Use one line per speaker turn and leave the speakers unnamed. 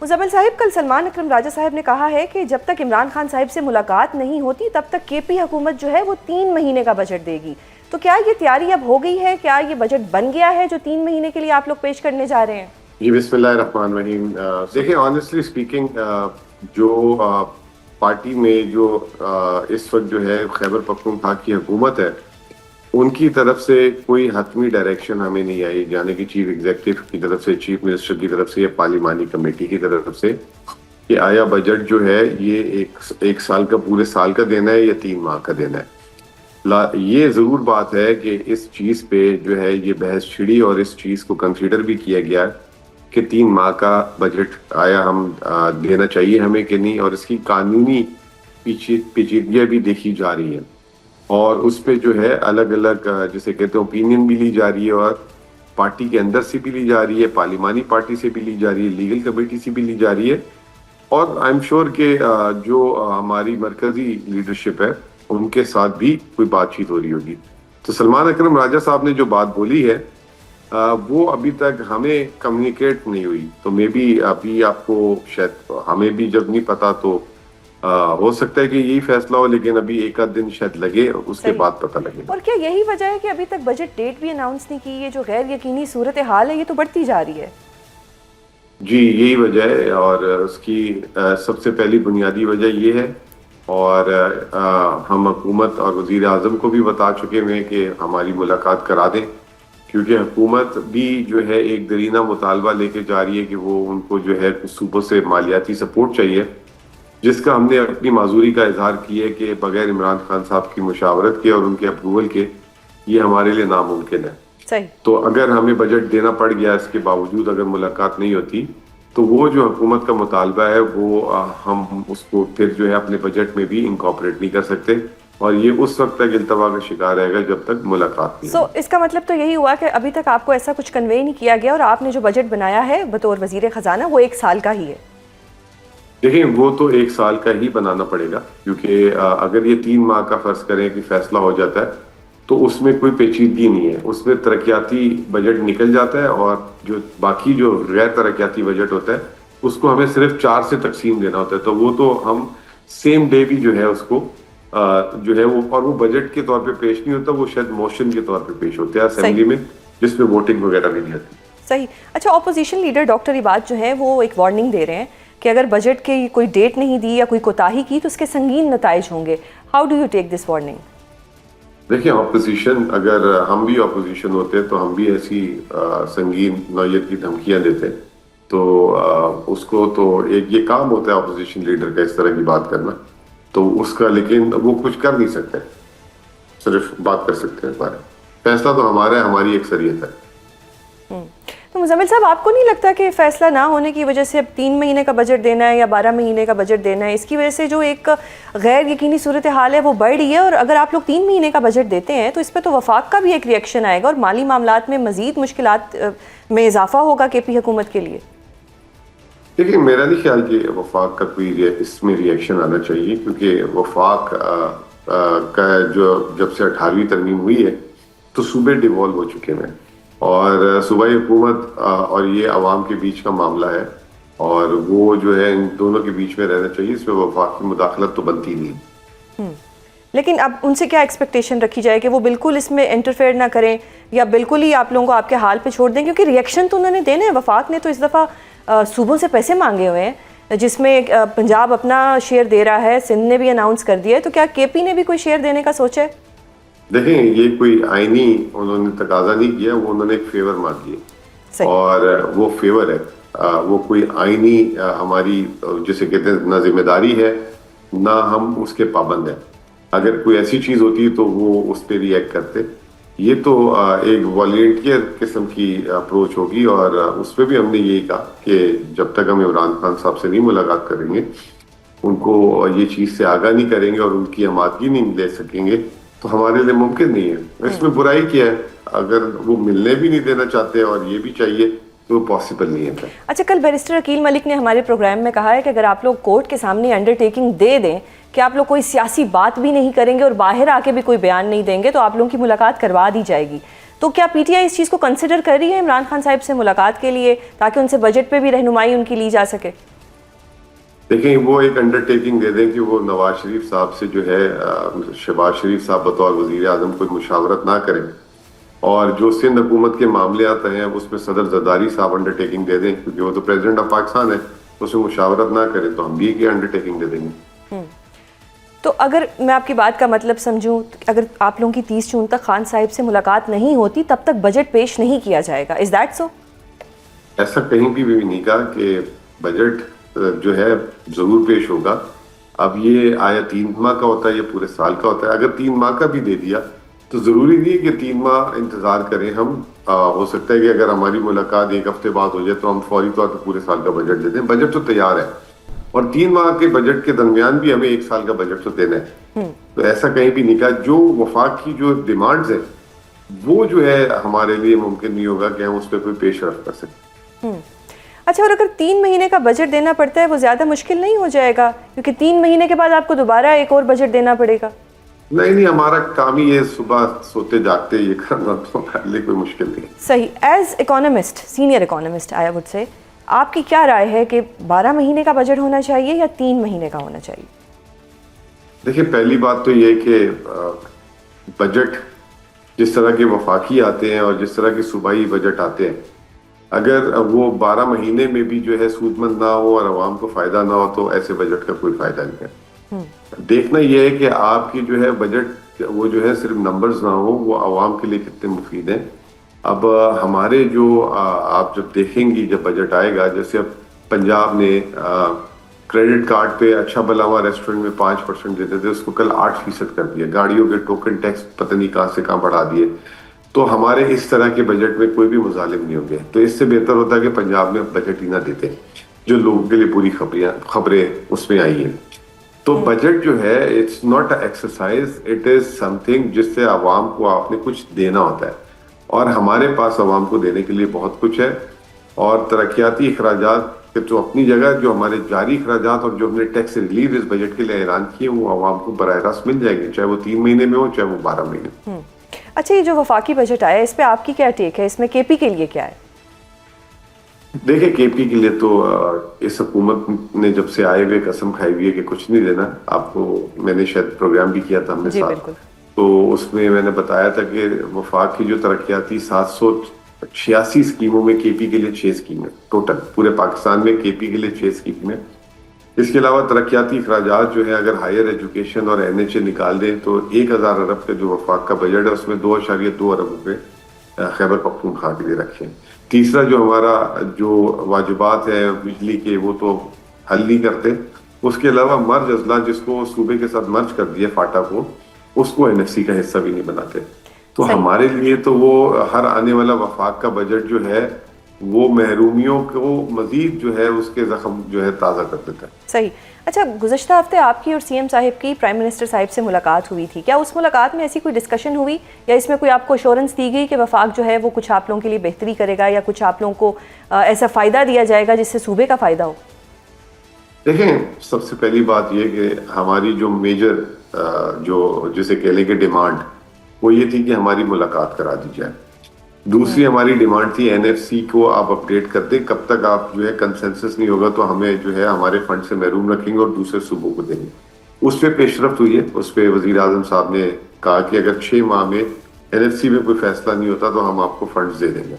مزمل صاحب، کل سلمان اکرم راجہ صاحب نے کہا ہے کہ جب تک عمران خان صاحب سے ملاقات نہیں ہوتی تب تک کے پی حکومت جو ہے وہ 3 مہینے کا بجٹ دے گی، تو کیا یہ تیاری اب ہو گئی ہے؟ کیا یہ بجٹ بن گیا ہے جو 3 مہینے کے لیے آپ لوگ پیش کرنے جا رہے ہیں؟
جی بسم اللہ الرحمن الرحیم. دیکھیں آنیسٹلی اسپیکنگ جو پارٹی میں جو اس وقت جو ہے خیبر پختونخوا کی حکومت ہے ان کی طرف سے کوئی حتمی ڈائریکشن ہمیں نہیں آئی جانے کی چیف ایگزیکٹو کی طرف سے، چیف منسٹر کی طرف سے یا پارلیمانی کمیٹی کی طرف سے کہ آیا بجٹ جو ہے یہ ایک سال کا پورے سال کا دینا ہے یا 3 ماہ کا دینا ہے. یہ ضرور بات ہے کہ اس چیز پہ جو ہے یہ بحث چھڑی اور اس چیز کو کنسیڈر بھی کیا گیا کہ 3 ماہ کا بجٹ آیا ہم دینا چاہیے ہمیں کہ نہیں، اور اس کی قانونی پیچیدگیاں بھی دیکھی جا رہی ہیں اور اس پہ جو ہے الگ الگ جسے کہتے ہیں اوپینین بھی لی جا رہی ہے اور پارٹی کے اندر سے بھی لی جا رہی ہے، پارلیمانی پارٹی سے بھی لی جا رہی ہے، لیگل کمیٹی سے بھی لی جا رہی ہے، اور آئی ایم شیور کہ جو ہماری مرکزی لیڈرشپ ہے ان کے ساتھ بھی کوئی بات چیت ہو رہی ہوگی. تو سلمان اکرم راجہ صاحب نے جو بات بولی ہے وہ ابھی تک ہمیں کمیونیکیٹ نہیں ہوئی، تو میں بھی ابھی آپ کو شاید ہمیں بھی جب نہیں پتا تو ہو سکتا ہے کہ یہی فیصلہ ہو، لیکن ابھی ایک آدھ دن شاید لگے، اس کے بعد پتہ لگے.
اور کیا یہی وجہ ہے کہ ابھی تک بجٹ ڈیٹ بھی اناؤنس نہیں کی؟ یہ جو غیر یقینی صورتحال ہے یہ تو بڑھتی جا رہی ہے.
جی یہی وجہ ہے، اور اس کی سب سے پہلی بنیادی وجہ یہ ہے، اور ہم حکومت اور وزیر اعظم کو بھی بتا چکے ہیں کہ ہماری ملاقات کرا دیں، کیونکہ حکومت بھی جو ہے ایک درینہ مطالبہ لے کے جا رہی ہے کہ وہ ان کو جو ہے صوبوں سے مالیاتی سپورٹ چاہیے، جس کا ہم نے اپنی معذوری کا اظہار کیا ہے کہ بغیر عمران خان صاحب کی مشاورت کے اور ان کے اپروول کے یہ ہمارے لیے ناممکن ہے. تو اگر ہمیں بجٹ دینا پڑ گیا اس کے باوجود اگر ملاقات نہیں ہوتی تو وہ جو حکومت کا مطالبہ ہے وہ ہم اس کو پھر جو ہے اپنے بجٹ میں بھی انکارپوریٹ نہیں کر سکتے، اور یہ اس وقت تک التوا کا شکار رہے گا جب تک ملاقات نہیں.
اس کا مطلب تو یہی ہوا کہ ابھی تک آپ کو ایسا کچھ کنوے نہیں کیا گیا اور آپ نے جو بجٹ بنایا ہے بطور وزیر خزانہ وہ 1 سال کا ہی ہے.
دیکھیں وہ تو 1 سال کا ہی بنانا پڑے گا، کیونکہ اگر یہ 3 ماہ کا فرض کریں کہ فیصلہ ہو جاتا ہے تو اس میں کوئی پیچیدگی نہیں ہے، اس میں ترقیاتی بجٹ نکل جاتا ہے، اور جو باقی جو غیر ترقیاتی بجٹ ہوتا ہے اس کو ہمیں صرف 4 سے تقسیم دینا ہوتا ہے، تو وہ تو ہم سیم ڈے بھی جو ہے اس کو جو ہے وہ، اور وہ بجٹ کے طور پہ پیش نہیں ہوتا، وہ شاید موشن کے طور پہ پیش ہوتا ہے اسمبلی میں، جس میں ووٹنگ وغیرہ بھی نہیں آتی.
صحیح. اچھا، اپوزیشن لیڈر ڈاکٹر عباد جو ہیں وہ ایک وارننگ دے رہے ہیں کہ اگر بجٹ کی کوئی ڈیٹ نہیں دی یا کوئی کوتاہی کی تو اس کے سنگین نتائج ہوں گے. How do you take this warning?
دیکھیں اپوزیشن، اگر ہم بھی اپوزیشن ہوتے تو ہم بھی ایسی سنگین نوعیت کی دھمکیاں دیتے، تو اس کو تو ایک یہ کام ہوتا ہے اپوزیشن لیڈر کا اس طرح کی بات کرنا، تو اس کا لیکن وہ کچھ کر نہیں سکتے، صرف بات کر سکتے ہیں. ہمارے فیصلہ تو ہمارا ہے، ہماری اکثریت ہے.
تو مزمل صاحب، آپ کو نہیں لگتا کہ فیصلہ نہ ہونے کی وجہ سے اب 3 مہینے کا بجٹ دینا ہے یا 12 مہینے کا بجٹ دینا ہے، اس کی وجہ سے جو ایک غیر یقینی صورتحال ہے وہ بڑھ رہی ہے؟ اور اگر آپ لوگ 3 مہینے کا بجٹ دیتے ہیں تو اس پہ تو وفاق کا بھی ایک ری ایکشن آئے گا اور مالی معاملات میں مزید مشکلات میں اضافہ ہوگا کے پی حکومت کے لیے.
دیکھیں میرا نہیں خیال کہ وفاق کا کوئی اس میں ری ایکشن آنا چاہیے، کیونکہ وفاق کا جو جب سے 18ویں ترمیم ہوئی ہے تو صوبے ڈیوالو ہو چکے ہیں، اور صوبائی حکومت اور یہ عوام کے بیچ کا معاملہ ہے، اور وہ جو ہے ان دونوں کے بیچ میں رہنا چاہیے، اس میں وفاق کی مداخلت تو بنتی نہیں.
لیکن اب ان سے کیا ایکسپیکٹیشن رکھی جائے کہ وہ بالکل اس میں انٹرفیئر نہ کریں یا بالکل ہی آپ لوگوں کو آپ کے حال پہ چھوڑ دیں؟ کیونکہ ری ایکشن تو انہوں نے دینا ہے. وفاق نے تو اس دفعہ صوبوں سے پیسے مانگے ہوئے ہیں، جس میں پنجاب اپنا شیئر دے رہا ہے، سندھ نے بھی اناؤنس کر دیا ہے، تو کیا کے پی نے بھی کوئی شیئر دینے کا سوچا ہے؟
دیکھیں یہ کوئی آئینی انہوں نے تقاضا نہیں کیا، وہ انہوں نے ایک فیور مانگ لیا، اور وہ فیور ہے، وہ کوئی آئینی ہماری جسے کہتے ہیں نہ ذمہ داری ہے نہ ہم اس کے پابند ہیں. اگر کوئی ایسی چیز ہوتی تو وہ اس پہ ری ایکٹ کرتے. یہ تو ایک والنٹیئر قسم کی اپروچ ہوگی، اور اس پہ بھی ہم نے یہی کہا کہ جب تک ہم عمران خان صاحب سے نہیں ملاقات کریں گے، ان کو یہ چیز سے آگاہ نہیں کریں گے اور ان کی آمادگی نہیں لے سکیں گے تو ہمارے لیے ممکن نہیں ہے. اس میں برائی کیا ہے؟ اگر وہ ملنے بھی نہیں دینا چاہتے اور یہ بھی چاہیے تو وہ پاسبل نہیں ہے.
اچھا، کل بیرسٹر عقیل ملک نے ہمارے پروگرام میں کہا ہے کہ اگر آپ لوگ کورٹ کے سامنے انڈرٹیکنگ دے دیں کہ آپ لوگ کوئی سیاسی بات بھی نہیں کریں گے اور باہر آ کے بھی کوئی بیان نہیں دیں گے تو آپ لوگوں کی ملاقات کروا دی جائے گی. تو کیا پی ٹی آئی اس چیز کو کنسیڈر کر رہی ہے عمران خان صاحب سے ملاقات کے لیے تاکہ ان سے بجٹ پہ بھی رہنمائی ان کی لی جا سکے؟
دیکھیں وہ ایک انڈر ٹیکنگ دے دیں کہ وہ نواز شریف صاحب سے جو ہے شہباز شریف صاحب بطور وزیر اعظم کوئی مشاورت نہ کریں، اور جو سندھ حکومت کے معاملات ہیں اس میں صدر زرداری صاحب انڈر ٹیکنگ دے دیں، کیونکہ وہ تو پریزیڈنٹ آف پاکستان ہے، اس میں مشاورت نہ کریں تو ہم بھی ایک انڈر ٹیکنگ دے دیں گے۔
تو اگر میں آپ کی بات کا مطلب سمجھوں، اگر آپ لوگوں کی 30 جون تک خان صاحب سے ملاقات نہیں ہوتی تب تک بجٹ پیش نہیں کیا جائے گا، از دیٹ سو؟
ایسا کہیں بھی نہیں کہا کہ بجٹ جو ہے ضرور پیش ہوگا۔ اب یہ آیا 3 ماہ کا ہوتا ہے یا پورے سال کا ہوتا ہے؟ اگر 3 ماہ کا بھی دے دیا تو ضروری نہیں ہے کہ 3 ماہ انتظار کریں ہم، ہو سکتا ہے کہ اگر ہماری ملاقات 1 ہفتے بعد ہو جائے تو ہم فوری طور پہ پورے سال کا بجٹ دے دیں۔ بجٹ تو تیار ہے، اور 3 ماہ کے بجٹ کے درمیان بھی ہمیں 1 سال کا بجٹ تو دینا ہے۔ تو ایسا کہیں بھی نہیں کہا۔ جو وفاق کی جو ڈیمانڈز ہیں وہ جو ہے ہمارے لیے ممکن نہیں ہوگا کہ ہم اس پہ کوئی پیش رفت کر سکیں۔
اچھا، اور اگر 3 مہینے کا بجٹ دینا پڑتا ہے وہ زیادہ مشکل نہیں ہو جائے گا؟ کیونکہ 3 مہینے کے بعد آپ کو دوبارہ ایک اور بجٹ دینا پڑے گا۔
نہیں، ہمارا کام ہی یہ صبح سوتے جاگتے یہ کرنا، تو ہمارے لیے کوئی مشکل نہیں۔
صحیح۔ As economist, senior economist I would say, آپ کی کیا رائے ہے کہ 12 مہینے کا بجٹ ہونا چاہیے یا 3 مہینے کا ہونا چاہیے؟
دیکھیں، پہلی بات تو یہ کہ بجٹ جس طرح کے وفاقی آتے ہیں اور جس طرح کے صوبائی بجٹ آتے ہیں، اگر وہ 12 مہینے میں بھی جو ہے سود مند نہ ہو اور عوام کو فائدہ نہ ہو تو ایسے بجٹ کا کوئی فائدہ نہیں ہے۔ دیکھنا یہ ہے کہ آپ کی جو ہے بجٹ وہ جو ہے صرف نمبرز نہ ہو، وہ عوام کے لیے کتنے مفید ہیں۔ اب ہمارے جو آپ جب دیکھیں گی جب بجٹ آئے گا، جیسے اب پنجاب نے کریڈٹ کارڈ پہ اچھا بلاوا ریسٹورنٹ میں 5% دیتے تھے، اس کو کل 8% کر دیا، گاڑیوں کے ٹوکن ٹیکس پتہ نہیں کہاں سے کہاں بڑھا دیے۔ تو ہمارے اس طرح کے بجٹ میں کوئی بھی مظالم نہیں ہوں گے، تو اس سے بہتر ہوتا ہے کہ پنجاب میں بجٹ ہی نہ دیتے، جو لوگوں کے لیے پوری خبریں اس میں آئی ہیں۔ تو بجٹ جو ہے it's not a exercise, it is something جس سے عوام کو آپ نے کچھ دینا ہوتا ہے، اور ہمارے پاس عوام کو دینے کے لیے بہت کچھ ہے۔ اور ترقیاتی اخراجات کے تو اپنی جگہ، جو ہمارے جاری اخراجات اور جو ہم نے ٹیکس ریلیف اس بجٹ کے لیے اعلان کیے وہ عوام کو براہ راست مل جائے گی، چاہے وہ 3 مہینے میں ہو چاہے وہ 12 مہینے میں۔
اچھا، یہ جو وفاقی بجٹ آیا اس پہ آپ کی کیا ٹیک ہے؟ اس میں کے پی کے لیے کیا ہے؟
دیکھیں، کے پی کے لیے تو اس حکومت نے جب سے آئے ہوئے قسم کھائی ہوئی ہے کہ کچھ نہیں دینا۔ آپ کو میں نے شاید پروگرام بھی کیا تھا ہم نے ساتھ، تو اس میں میں نے بتایا تھا کہ وفاق کی جو ترقیاتی 786 اسکیموں میں کے پی کے لیے 6 اسکیمیں ٹوٹل، پورے پاکستان میں کے پی کے لیے 6 اسکیمیں۔ اس کے علاوہ ترقیاتی اخراجات جو ہے اگر ہائر ایجوکیشن اور این ایچ اے نکال دیں تو 1000 ارب کا جو وفاق کا بجٹ ہے اس میں 2.2 ارب روپے خیبر پختونخوا کے لیے رکھے ہیں۔ تیسرا جو ہمارا جو واجبات ہیں بجلی کے وہ تو حل نہیں کرتے۔ اس کے علاوہ مرج اضلاع جس کو صوبے کے ساتھ مرج کر دیا فاٹا کو، اس کو این ایف سی کا حصہ بھی نہیں بناتے۔ تو ہمارے لیے تو وہ ہر آنے والا وفاق کا بجٹ جو ہے وہ محرومیوں کو مزید جو ہے اس کے زخم جو ہے تازہ کر دیتا ہے۔
صحیح۔ اچھا، گزشتہ ہفتے آپ کی اور سی ایم صاحب کی پرائم منسٹر صاحب سے ملاقات ہوئی تھی، کیا اس ملاقات میں ایسی کوئی ڈسکشن ہوئی یا اس میں کوئی آپ کو ایشورنس دی گئی کہ وفاق جو ہے وہ کچھ آپ لوگوں کے لیے بہتری کرے گا یا کچھ آپ لوگوں کو ایسا فائدہ دیا جائے گا جس سے صوبے کا فائدہ ہو؟
دیکھیں، سب سے پہلی بات یہ کہ ہماری جو میجر جو جسے کہہ لیں کہ ڈیمانڈ وہ یہ تھی کہ ہماری ملاقات کرا دی جائے۔ دوسری ہماری ڈیمانڈ تھی این ایف سی کو آپ اپڈیٹ کر دیں، کب تک آپ جو ہے کنسنسس نہیں ہوگا تو ہمیں جو ہے ہمارے فنڈ سے محروم رکھیں گے اور دوسرے صوبوں کو دیں گے۔ اس پہ پیش رفت ہوئی ہے، اس پہ وزیر اعظم صاحب نے کہا کہ اگر 6 ماہ میں این ایف سی میں کوئی فیصلہ نہیں ہوتا تو ہم آپ کو فنڈز دے دیں گے۔